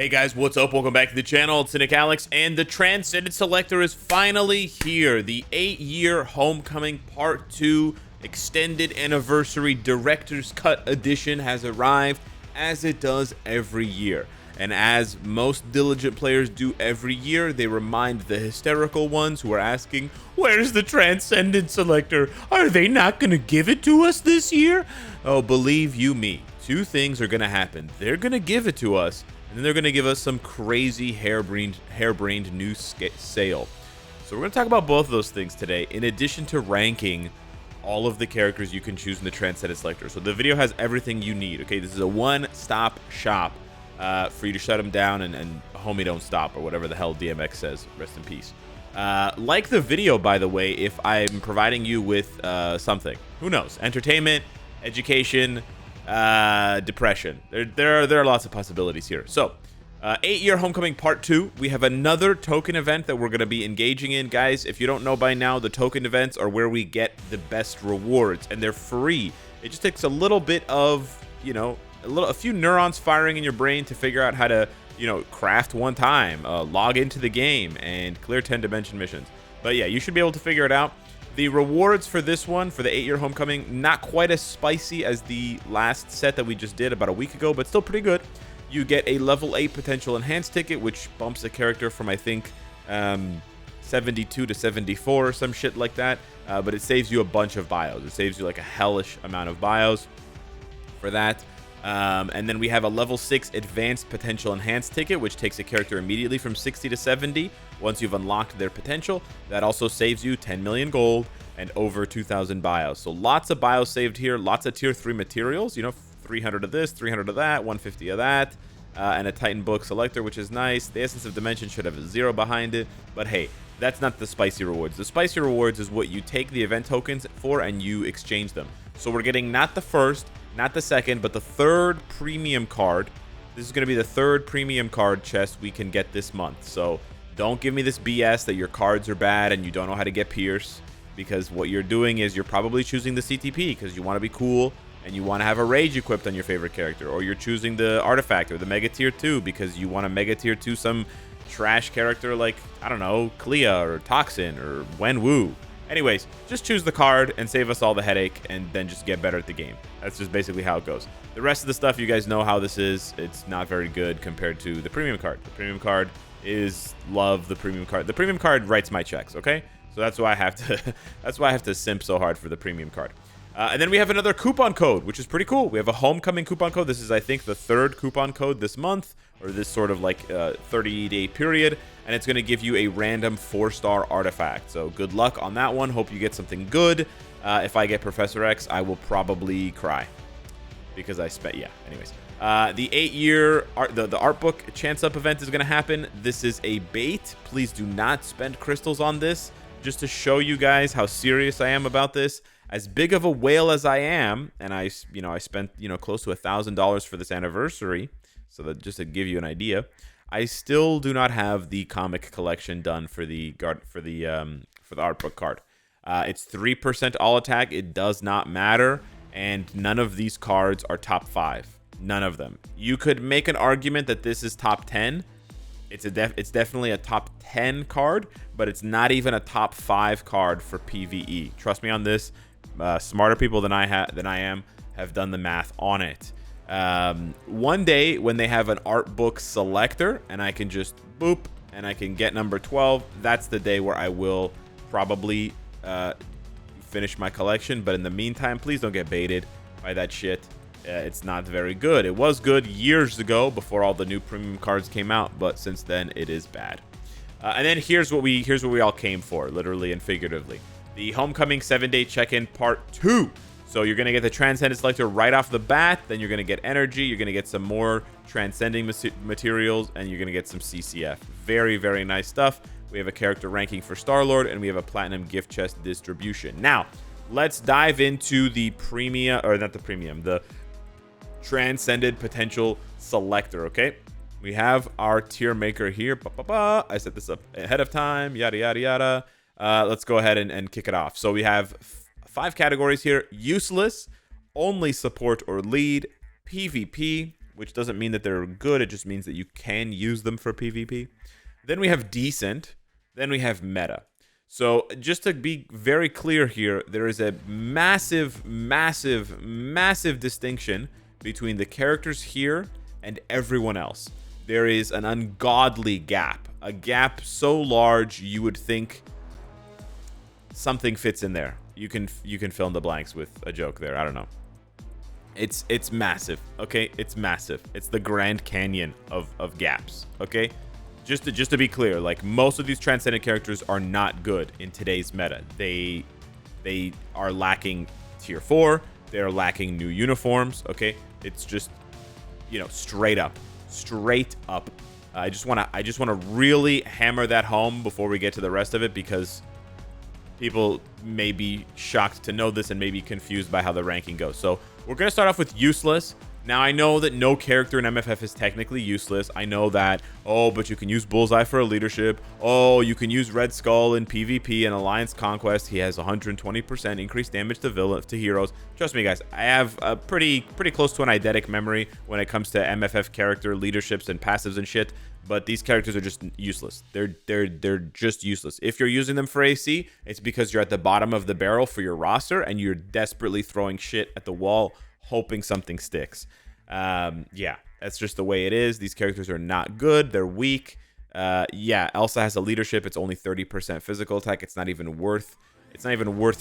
Hey guys, what's up? Welcome back to the channel. It's Cynicalex, and the Transcended Selector is finally here. The 8-year Homecoming Part 2 Extended Anniversary Director's Cut Edition has arrived, as it does every year. And as most diligent players do every year, they remind the hysterical ones who are asking, where's the Transcendent Selector? Are they not going to give it to us this year? Oh, believe you me, two things are going to happen. They're going to give it to us, and then they're going to give us some crazy harebrained new sale. So we're going to talk about both of those things today, in addition to ranking all of the characters you can choose in the Transcendent Selector. So the video has everything you need, okay? This is a one-stop shop for you to shut them down and homie don't stop, or whatever the hell DMX says. Rest in peace. Like the video, by the way, if I'm providing you with something. Who knows? Entertainment, education, depression. There are lots of possibilities here. So 8-year Homecoming Part 2, we have another token event that we're going to be engaging in. Guys, if you don't know by now, the token events are where we get the best rewards, and they're free. It just takes a little bit of, you know, a few neurons firing in your brain to figure out how to, you know, craft one time, log into the game, and clear 10-dimension missions. But yeah, you should be able to figure it out. The rewards for this one, for the 8-year Homecoming, not quite as spicy as the last set that we just did about a week ago, but still pretty good. You get a level 8 potential enhanced ticket, which bumps a character from, I think, 72 to 74 or some shit like that. But it saves you a bunch of bios. It saves you like a hellish amount of bios for that. And then we have a level 6 advanced potential enhanced ticket, which takes a character immediately from 60 to 70 once you've unlocked their potential. That also saves you 10 million gold and over 2,000 bios. So lots of bios saved here, lots of tier 3 materials, you know, 300 of this, 300 of that, 150 of that, and a Titan book selector, which is nice. The Essence of Dimension should have a 0 behind it, but hey, that's not the spicy rewards. The spicy rewards is what you take the event tokens for and you exchange them. So we're getting not the first, not the second, but the third premium card. This is going to be the third premium card chest we can get this month. So don't give me this BS that your cards are bad and you don't know how to get Pierce, because what you're doing is you're probably choosing the CTP because you want to be cool and you want to have a rage equipped on your favorite character, or you're choosing the artifact or the mega tier 2 because you want to mega tier 2 some trash character like, I don't know, Clea or Toxin or Wenwu. Anyways, just choose the card and save us all the headache, and then just get better at the game. That's just basically how it goes. The rest of the stuff, you guys know how this is. It's not very good compared to the premium card. The premium card is love. The premium card. The premium card writes my checks. Okay, so that's why I have to. That's why I have to simp so hard for the premium card. And then we have another coupon code, which is pretty cool. We have a Homecoming coupon code. This is, I think, the third coupon code this month, or this sort of like 30-day period. And it's going to give you a random 4-star artifact. So good luck on that one. Hope you get something good. If I get Professor X, I will probably cry. Because I spent, yeah, anyways. The 8-year, the art book chance up event is going to happen. This is a bait. Please do not spend crystals on this. Just to show you guys how serious I am about this. As big of a whale as I am, and I spent, close to $1,000 for this anniversary. So that just to give you an idea. I still do not have the comic collection done for the art book card. It's 3% all attack. It does not matter, and none of these cards are top 5. None of them. You could make an argument that this is top 10. It's definitely a top 10 card, but it's not even a top 5 card for PvE. Trust me on this. Smarter people than I am have done the math on it. One day when they have an art book selector and I can just boop and I can get number 12, that's the day where I will probably finish my collection. But in the meantime, please don't get baited by that shit. It's not very good. It was good years ago before all the new premium cards came out, but since then it is bad. And then here's what we all came for, literally and figuratively. The Homecoming 7-day check-in part 2. So you're going to get the Transcendent Selector right off the bat, then you're going to get energy, you're going to get some more transcending materials, and you're going to get some CCF. Very, very nice stuff. We have a character ranking for Star-Lord, and we have a platinum gift chest distribution. Now, let's dive into the the Transcended Potential Selector, okay? We have our tier maker here. I set this up ahead of time, yada, yada, yada. Let's go ahead and kick it off. So we have 5 categories here: useless, only support or lead, PvP, which doesn't mean that they're good. It just means that you can use them for PvP. Then we have decent. Then we have meta. So just to be very clear here, there is a massive, massive, massive distinction between the characters here and everyone else. There is an ungodly gap. A gap so large you would think something fits in there. You can fill in the blanks with a joke there. I don't know. It's massive, okay? It's massive. It's the Grand Canyon of gaps, okay? Just to be clear, like, most of these transcendent characters are not good in today's meta. They are lacking tier 4. They're lacking new uniforms, okay? It's just, you know, straight up. I just want to really hammer that home before we get to the rest of it, because people may be shocked to know this and may be confused by how the ranking goes. So we're going to start off with useless. Now, I know that no character in MFF is technically useless. I know that, oh, but you can use Bullseye for a leadership. Oh, you can use Red Skull in PvP and Alliance Conquest. He has 120% increased damage to heroes. Trust me, guys, I have a pretty close to an eidetic memory when it comes to MFF character leaderships and passives and shit. But these characters are just useless. They're just useless. If you're using them for AC, it's because you're at the bottom of the barrel for your roster and you're desperately throwing shit at the wall, hoping something sticks. Yeah, that's just the way it is. These characters are not good. They're weak. Yeah, Elsa has a leadership. It's only 30% physical attack. It's not even worth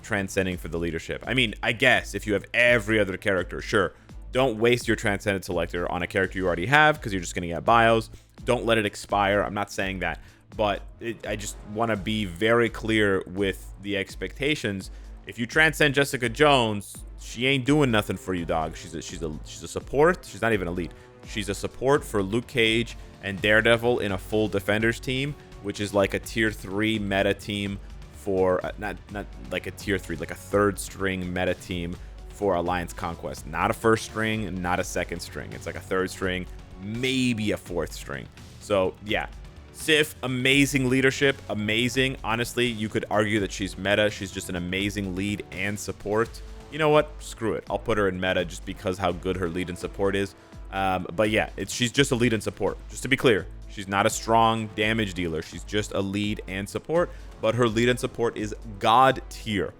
transcending for the leadership. I mean, I guess if you have every other character, sure. Don't waste your transcendent selector on a character you already have, because you're just going to get bios. Don't let it expire. I'm not saying that, but I just want to be very clear with the expectations. If you transcend Jessica Jones, she ain't doing nothing for you, dog. She's a support. She's not even a lead. She's a support for Luke Cage and Daredevil in a full defenders team, which is like a tier 3 meta team for not like a tier 3, like a third string meta team for Alliance Conquest. Not a first string, not a second string. It's like a third string, maybe a fourth string. So yeah, Sif, amazing leadership, amazing. Honestly, you could argue that she's meta. She's just an amazing lead and support. You know what? Screw it. I'll put her in meta just because how good her lead and support is. But yeah, she's just a lead and support. Just to be clear, she's not a strong damage dealer. She's just a lead and support, but her lead and support is god tier.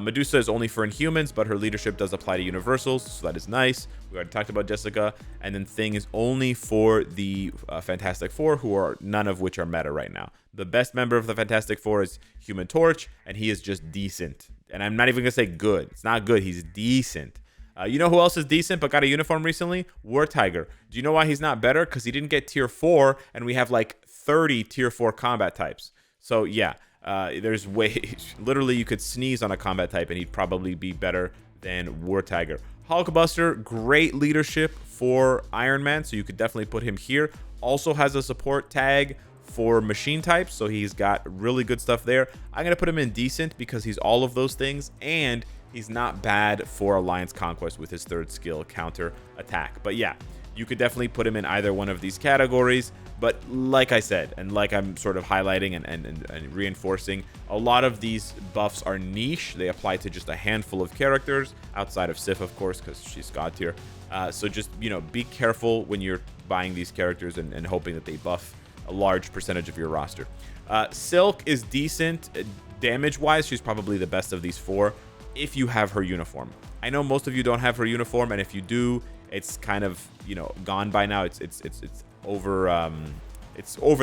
Medusa is only for Inhumans, but her leadership does apply to Universals, so that is nice. We already talked about Jessica. And then Thing is only for the Fantastic Four, who are none of which are meta right now. The best member of the Fantastic Four is Human Torch, and he is just decent. And I'm not even going to say good. It's not good. He's decent. You know who else is decent but got a uniform recently? War Tiger. Do you know why he's not better? Because he didn't get tier 4, and we have like 30 tier 4 combat types. So yeah. There's ways, literally you could sneeze on a combat type and he'd probably be better than War Tiger. Hulkbuster, great leadership for Iron Man, so you could definitely put him here. Also has a support tag for machine types, so he's got really good stuff there. I'm going to put him in decent because he's all of those things, and he's not bad for Alliance Conquest with his third skill, counter attack. But yeah, you could definitely put him in either one of these categories. But like I said, and like I'm sort of highlighting and reinforcing, a lot of these buffs are niche. They apply to just a handful of characters, outside of Sif, of course, because she's god tier. So just, you know, be careful when you're buying these characters and hoping that they buff a large percentage of your roster. Silk is decent. Damage-wise, she's probably the best of these four if you have her uniform. I know most of you don't have her uniform, and if you do, it's kind of, you know, gone by now. It's over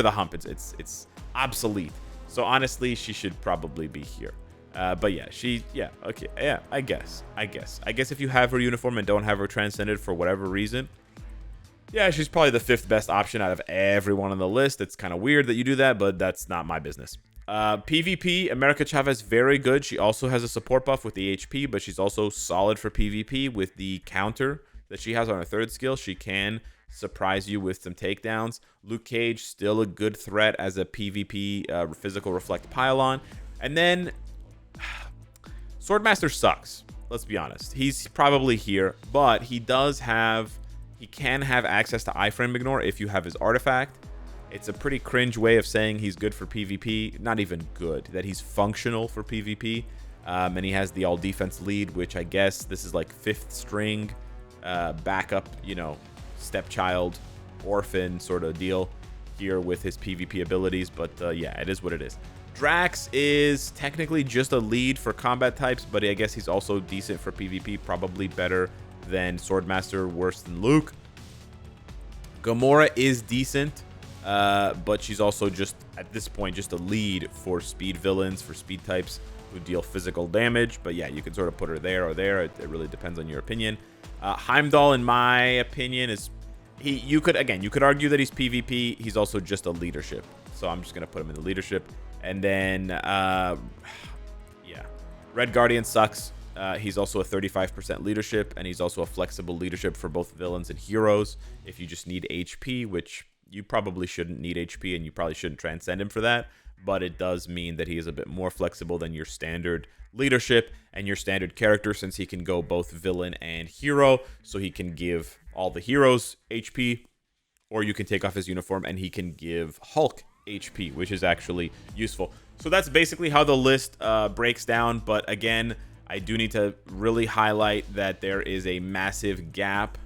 the hump. It's obsolete. So honestly, she should probably be here. But yeah, okay, yeah, I guess if you have her uniform and don't have her transcended for whatever reason, yeah, she's probably the 5th best option out of everyone on the list. It's kind of weird that you do that, but that's not my business. PvP, America Chavez, very good. She also has a support buff with the HP, but she's also solid for PvP with the counter that she has on her third skill. She can surprise you with some takedowns. Luke Cage, still a good threat as a PvP physical reflect pylon. And then Swordmaster sucks. Let's be honest. He's probably here, but he can have access to iframe ignore if you have his artifact. It's a pretty cringe way of saying he's good for PvP. Not even good, that he's functional for PvP. And he has the all defense lead, which I guess this is like 5th string backup, you know, stepchild, orphan sort of deal here with his PvP abilities. But yeah, it is what it is. Drax is technically just a lead for combat types, but I guess he's also decent for PvP, probably better than Swordmaster, worse than Luke. Gamora is decent, but she's also just, at this point, just a lead for speed villains, for speed types who deal physical damage. But yeah, you can sort of put her there or there. It really depends on your opinion. Heimdall, in my opinion, is you could argue that he's PvP. He's also just a leadership, so I'm just gonna put him in the leadership. And then yeah, Red Guardian sucks. He's also a 35% leadership, and he's also a flexible leadership for both villains and heroes. If you just need HP, which you probably shouldn't need HP, and you probably shouldn't transcend him for that, but it does mean that he is a bit more flexible than your standard leadership and your standard character, since he can go both villain and hero. So he can give all the heroes HP, or you can take off his uniform and he can give Hulk HP, which is actually useful. So that's basically how the list breaks down. But again, I do need to really highlight that there is a massive gap,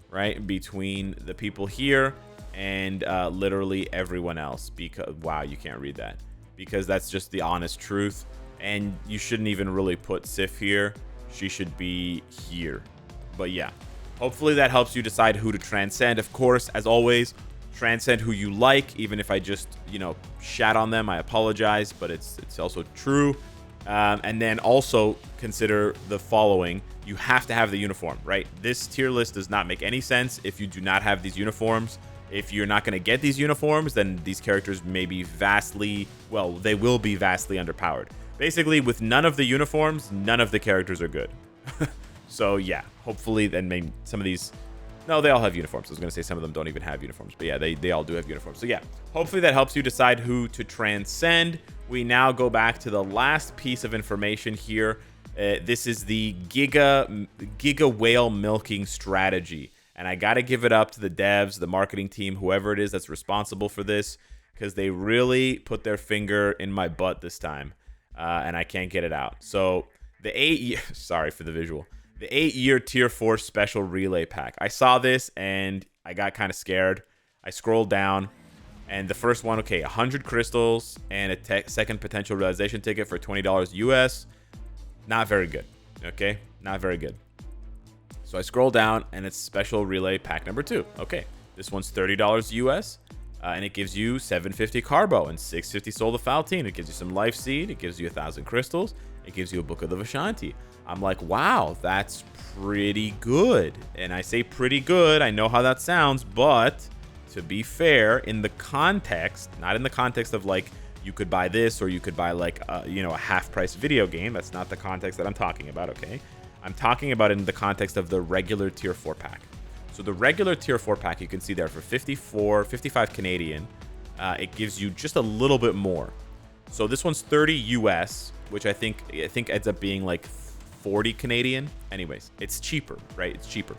right, between the people here and literally everyone else. Because, wow, you can't read that, because that's just the honest truth. And you shouldn't even really put Sif here. She should be here. But yeah, hopefully that helps you decide who to transcend. Of course, as always, transcend who you like. Even if I just, you know, shat on them, I apologize, but it's also true. And then also consider the following. You have to have the uniform, right? This tier list does not make any sense if you do not have these uniforms. If you're not going to get these uniforms, then these characters may be vastly, well, they will be vastly underpowered. Basically, with none of the uniforms, none of the characters are good. So yeah, hopefully then maybe some of these, no, they all have uniforms. I was going to say some of them don't even have uniforms, but yeah, they all do have uniforms. So yeah, hopefully that helps you decide who to transcend. We now go back to the last piece of information here. This is the Giga whale milking strategy. And I got to give it up to the devs, the marketing team, whoever it is that's responsible for this, because they really put their finger in my butt this time. And I can't get it out. So the 8-year, sorry for the visual, the 8-year tier 4 special relay pack. I saw this and I got kind of scared. I scrolled down and the first one, okay, 100 crystals and a second potential realization ticket for $20 US. Not very good. Okay, not very good. So I scroll down and it's special relay pack number 2. Okay, this one's $30 US. And it gives you 750 Carbo and 650 Soul of Faltine. It gives you some Life Seed. It gives you 1,000 Crystals. It gives you a Book of the Vishanti. I'm like, wow, that's pretty good. And I say pretty good. I know how that sounds. But to be fair, in the context, not in the context of like you could buy this or you could buy like, you know, a half-price video game. That's not the context that I'm talking about, okay? I'm talking about it in the context of the regular tier 4 pack. So the regular tier 4 pack, you can see there for 55 Canadian, it gives you just a little bit more. So this one's 30 US, which I think ends up being like 40 Canadian. Anyways, it's cheaper, right? It's cheaper.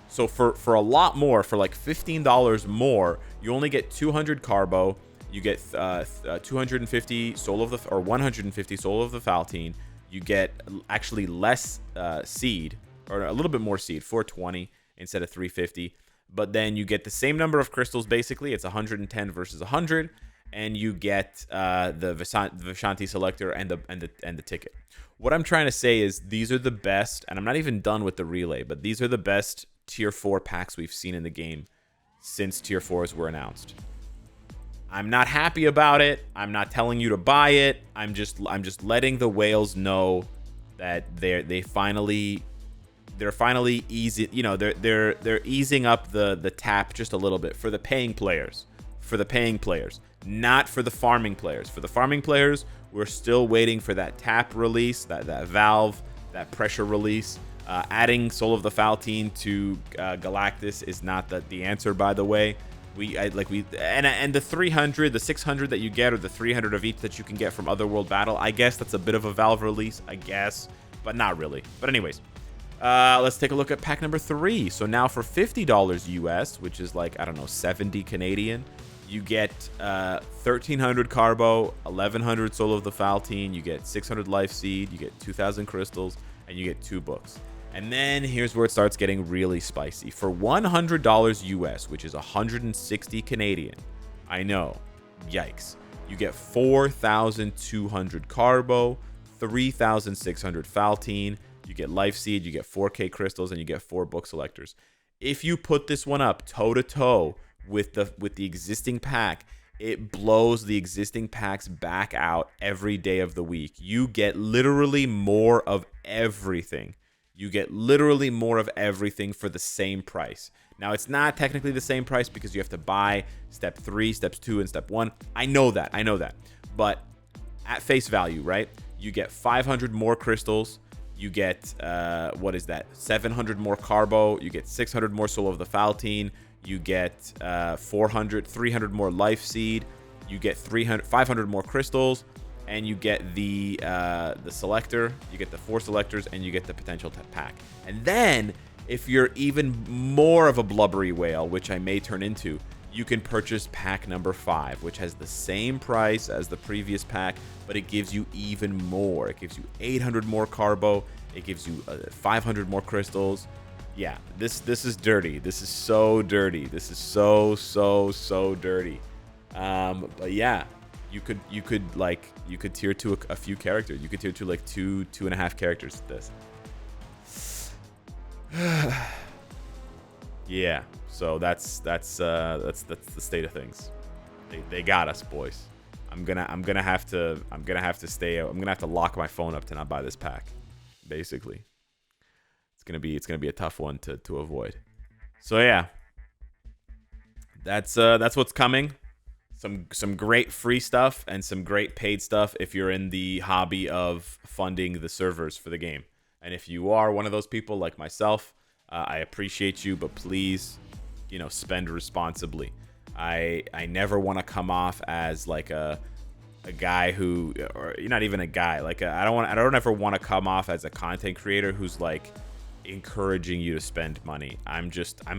So for a lot more, for like $15 more, you only get 200 Carbo, you get 250 Soul of the, or 150 Soul of the Faltine. You get actually less seed, or a little bit more seed, 420. Instead of 350, but then you get the same number of crystals. Basically, it's 110 versus 100, and you get the Vishanti selector and the ticket. What I'm trying to say is these are the best, and I'm not even done with the relay, but these are the best tier 4 packs we've seen in the game since tier 4s were announced. I'm not happy about it. I'm not telling you to buy it. I'm just letting the whales know that they're finally easy, you know, they're easing up the tap just a little bit for the paying players, not for the farming players. For the farming players, we're still waiting for that tap release, that valve, that pressure release. Adding Soul of the Faltine to Galactus is not the answer, by the way. And the 300, the 600 that you get, or the 300 of each that you can get from Otherworld Battle, I guess that's a bit of a valve release, I guess, but not really. But anyways. Let's take a look at pack number 3. So now for $50 US, which is like, I don't know, 70 Canadian, you get 1,300 Carbo, 1,100 Soul of the Faltine, you get 600 Life Seed, you get 2,000 Crystals, and you get 2 books. And then here's where it starts getting really spicy. For $100 US, which is 160 Canadian, I know, yikes. You get 4,200 Carbo, 3,600 Faltine, you get Life Seed, you get 4K crystals, and you get 4 book selectors. If you put this one up toe to toe with the existing pack, it blows the existing packs back out every day of the week. You get literally more of everything. You get literally more of everything for the same price. Now, it's not technically the same price because you have to buy step 3, steps 2, and step 1. I know that. But at face value, right? You get 500 more crystals. You get, 700 more Carbo. You get 600 more Soul of the Faltine. You get 300 more Life Seed. You get 500 more crystals. And you get the selector, you get the 4 selectors, and you get the potential pack. And then, if you're even more of a blubbery whale, which I may turn into, you can purchase pack number 5, which has the same price as the previous pack, but it gives you even more. It gives you 800 more Carbo. It gives you 500 more crystals. Yeah, this is dirty. This is so dirty. This is so dirty. But yeah. You could tier to a few characters. You could tier to like 2.5 characters with this. Yeah. So that's the state of things. They got us, boys. I'm gonna have to lock my phone up to not buy this pack. Basically, it's gonna be a tough one to avoid. So yeah, that's what's coming. Some great free stuff and some great paid stuff if you're in the hobby of funding the servers for the game. And if you are one of those people like myself, I appreciate you, but please, spend responsibly. I never want to come off as like a guy who, or not even a guy, like I don't ever want to come off as a content creator who's like encouraging you to spend money. I'm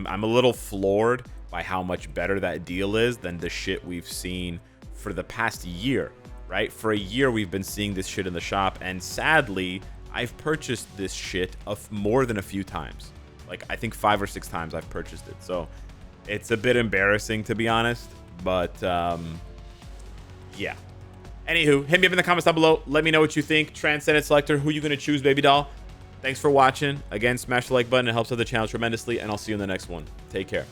a little floored by how much better that deal is than the shit we've seen for the past year, right? For a year, we've been seeing this shit in the shop, and sadly, I've purchased this shit more than a few times. Like, I think 5 or 6 times I've purchased it. So it's a bit embarrassing, to be honest, but yeah. Anywho, hit me up in the comments down below. Let me know what you think. Transcendent Selector, who you gonna choose, baby doll? Thanks for watching. Again, smash the like button. It helps out the channel tremendously, and I'll see you in the next one. Take care.